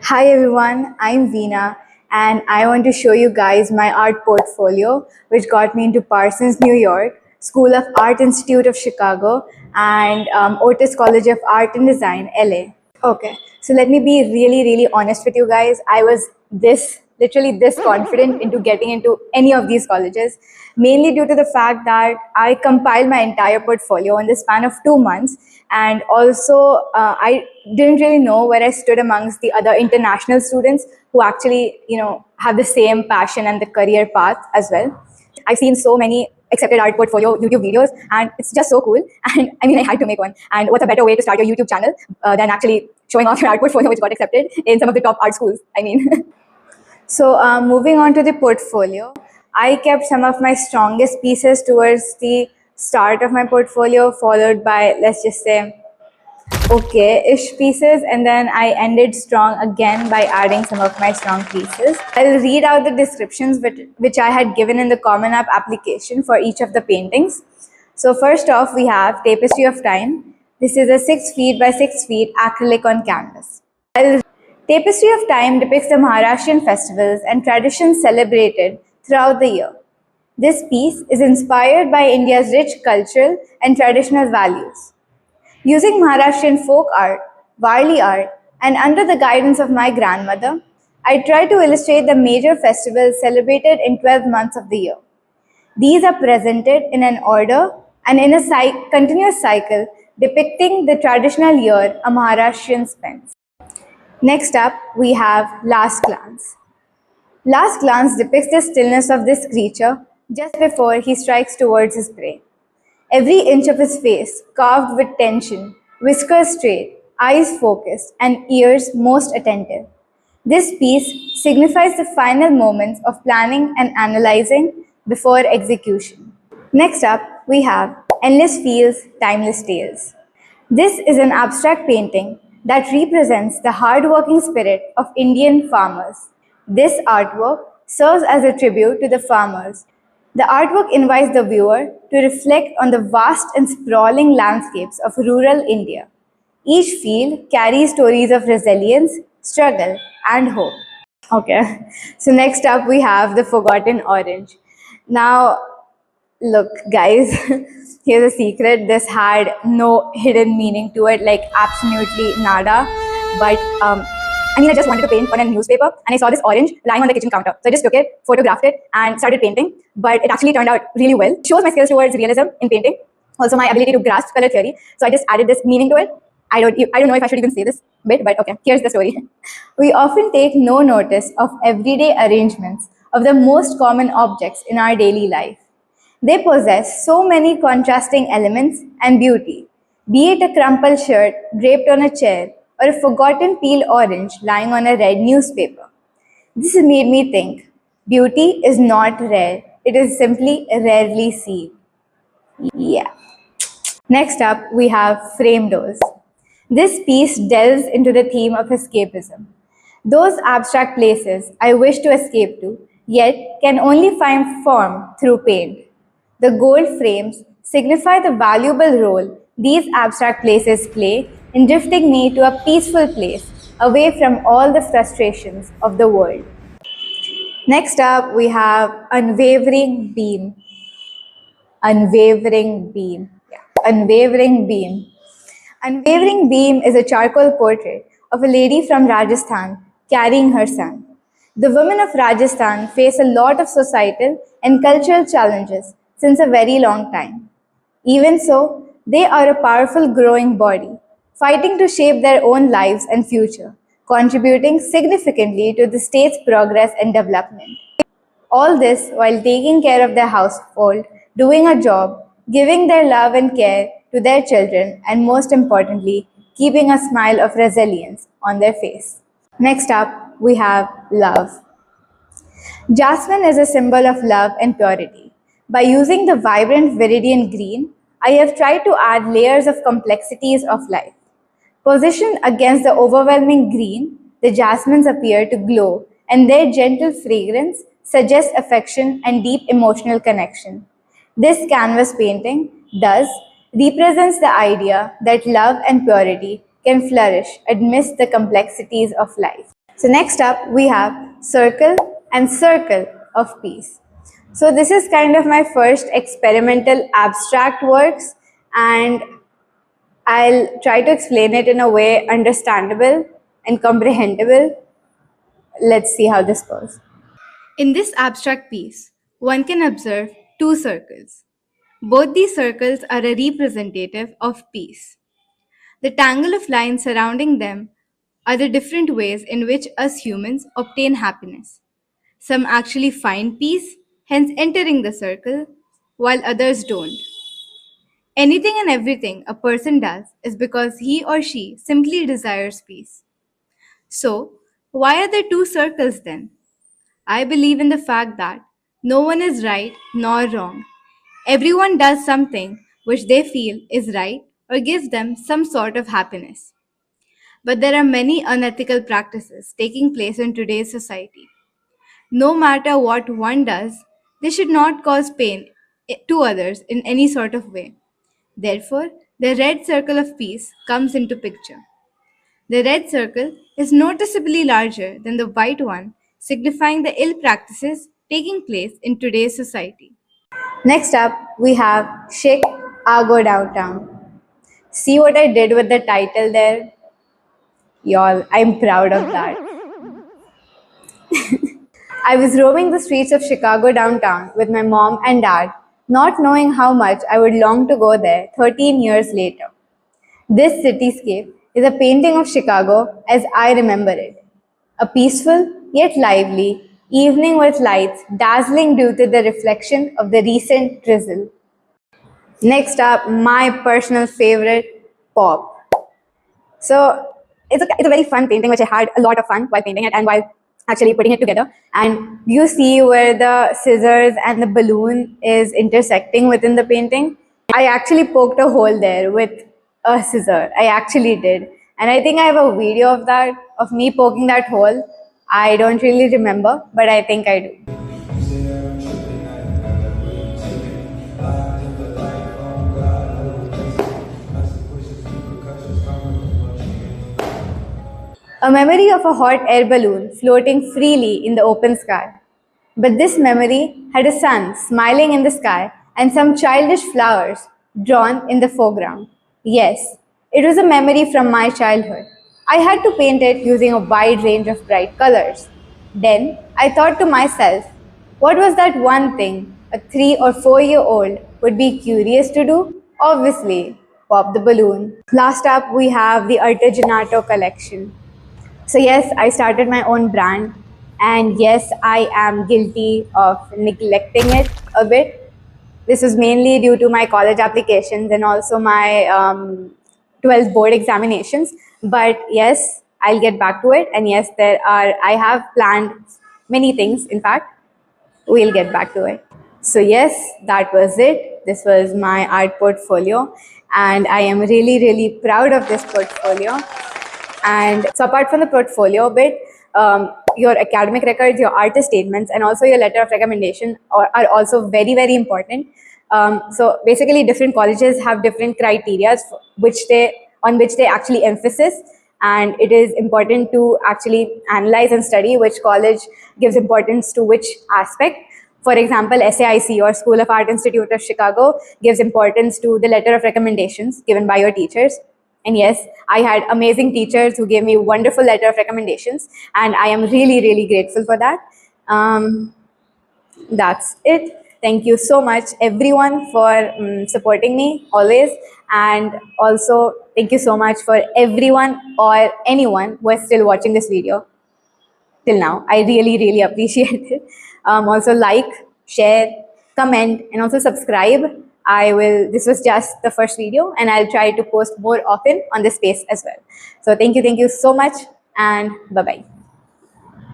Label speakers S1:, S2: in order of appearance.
S1: Hi everyone, I'm Veena and I want to show you guys my art portfolio which got me into Parsons, New York, School of Art Institute of Chicago and Otis College of Art and Design, LA. Okay, so let me be really honest with you guys. I was literally this confident into getting into any of these colleges, mainly due to the fact that I compiled my entire portfolio in the span of 2 months, and also I didn't really know where I stood amongst the other international students who actually, have the same passion and the career path as well. I've seen so many accepted art portfolio YouTube videos, and it's just so cool. And I mean, I had to make one. And what's a better way to start your YouTube channel than actually showing off your art portfolio, which got accepted in some of the top art schools? I mean, so moving on to the portfolio, I kept some of my strongest pieces towards the start of my portfolio, followed by, let's just say, okay-ish pieces, and then I ended strong again by adding some of my strong pieces. I'll read out the descriptions which I had given in the Common App application for each of the paintings. So first off, we have Tapestry of Time. This is a 6 feet by 6 feet acrylic on canvas. Tapestry of Time depicts the Maharashtrian festivals and traditions celebrated throughout the year. This piece is inspired by India's rich cultural and traditional values. Using Maharashtrian folk art, Varli art, and under the guidance of my grandmother, I try to illustrate the major festivals celebrated in 12 months of the year. These are presented in an order and in a continuous cycle depicting the traditional year a Maharashtrian spends. Next up, we have Last Glance. Last Glance depicts the stillness of this creature just before he strikes towards his prey. Every inch of his face carved with tension, whiskers straight, eyes focused, and ears most attentive. This piece signifies the final moments of planning and analyzing before execution. Next up, we have Endless Fields, Timeless Tales. This is an abstract painting that represents the hard-working spirit of Indian farmers. This artwork serves as a tribute to the farmers. The artwork invites the viewer to reflect on the vast and sprawling landscapes of rural India. Each field carries stories of resilience, struggle, and hope. Okay, so next up we have The Forgotten Orange. Now, look, guys, here's a secret. This had no hidden meaning to it, like absolutely nada. But I just wanted to paint on a newspaper, and I saw this orange lying on the kitchen counter. So I just took it, photographed it, and started painting. But it actually turned out really well. It shows my skills towards realism in painting, also my ability to grasp color theory. So I just added this meaning to it. I don't know if I should even say this bit, but okay, here's the story. We often take no notice of everyday arrangements of the most common objects in our daily life. They possess so many contrasting elements and beauty, be it a crumpled shirt draped on a chair or a forgotten peeled orange lying on a red newspaper. This has made me think beauty is not rare, it is simply rarely seen. Yeah. Next up, we have Frame Doors. This piece delves into the theme of escapism. Those abstract places I wish to escape to, yet can only find form through paint. The gold frames signify the valuable role these abstract places play in drifting me to a peaceful place away from all the frustrations of the world. Next up, we have Unwavering Beam. Unwavering Beam. Yeah. Unwavering Beam. Unwavering Beam is a charcoal portrait of a lady from Rajasthan carrying her son. The women of Rajasthan face a lot of societal and cultural challenges since a very long time. Even so, they are a powerful growing body, fighting to shape their own lives and future, contributing significantly to the state's progress and development. All this while taking care of their household, doing a job, giving their love and care to their children, and most importantly, keeping a smile of resilience on their face. Next up, we have love. Jasmine is a symbol of love and purity. By using the vibrant viridian green, I have tried to add layers of complexities of life. Positioned against the overwhelming green, the jasmines appear to glow, and their gentle fragrance suggests affection and deep emotional connection. This canvas painting, thus, represents the idea that love and purity can flourish amidst the complexities of life. So next up, we have circle and circle of peace. So this is kind of my first experimental abstract works, and I'll try to explain it in a way understandable and comprehensible. Let's see how this goes. In this abstract piece, one can observe two circles. Both these circles are a representative of peace. The tangle of lines surrounding them are the different ways in which us humans obtain happiness. Some actually find peace, hence entering the circle, while others don't. Anything and everything a person does is because he or she simply desires peace. So, why are there two circles then? I believe in the fact that no one is right nor wrong. Everyone does something which they feel is right or gives them some sort of happiness. But there are many unethical practices taking place in today's society. No matter what one does, they should not cause pain to others in any sort of way. Therefore, the red circle of peace comes into picture. The red circle is noticeably larger than the white one, signifying the ill practices taking place in today's society. Next up, we have Chicago Downtown. See what I did with the title there? Y'all, I'm proud of that. I was roaming the streets of Chicago downtown with my mom and dad, not knowing how much I would long to go there 13 years later. This cityscape is a painting of Chicago as I remember it. A peaceful yet lively evening with lights dazzling due to the reflection of the recent drizzle. Next up, my personal favorite, Pop. So it's a very fun painting, which I had a lot of fun while painting it and while actually putting it together. And you see where the scissors and the balloon is intersecting within the painting. I actually poked a hole there with a scissor. I actually did. And I think I have a video of that, of me poking that hole. I don't really remember, but I think I do. A memory of a hot air balloon floating freely in the open sky. But this memory had a sun smiling in the sky and some childish flowers drawn in the foreground. Yes, it was a memory from my childhood. I had to paint it using a wide range of bright colors. Then I thought to myself, what was that one thing a 3 or 4 year old would be curious to do? Obviously, pop the balloon. Last up, we have the Artigianato collection. So, yes, I started my own brand, and yes, I am guilty of neglecting it a bit. This was mainly due to my college applications and also my 12th board examinations. But yes, I'll get back to it. And yes, I have planned many things, in fact. We'll get back to it. So yes, that was it. This was my art portfolio, and I am really, really proud of this portfolio. And so apart from the portfolio bit, your academic records, your artist statements, and also your letter of recommendation are also very, very important. So basically, different colleges have different criteria on which they actually emphasis, and it is important to actually analyze and study which college gives importance to which aspect. For example, SAIC, or School of Art Institute of Chicago, gives importance to the letter of recommendations given by your teachers. And yes, I had amazing teachers who gave me wonderful letter of recommendations, and I am really, really grateful for that. That's it. Thank you so much, everyone, for supporting me always. And also, thank you so much for everyone or anyone who is still watching this video till now. I really, really appreciate it. Also, like, share, comment, and also subscribe. This was just the first video, and I'll try to post more often on this space as well. So thank you so much, and bye-bye.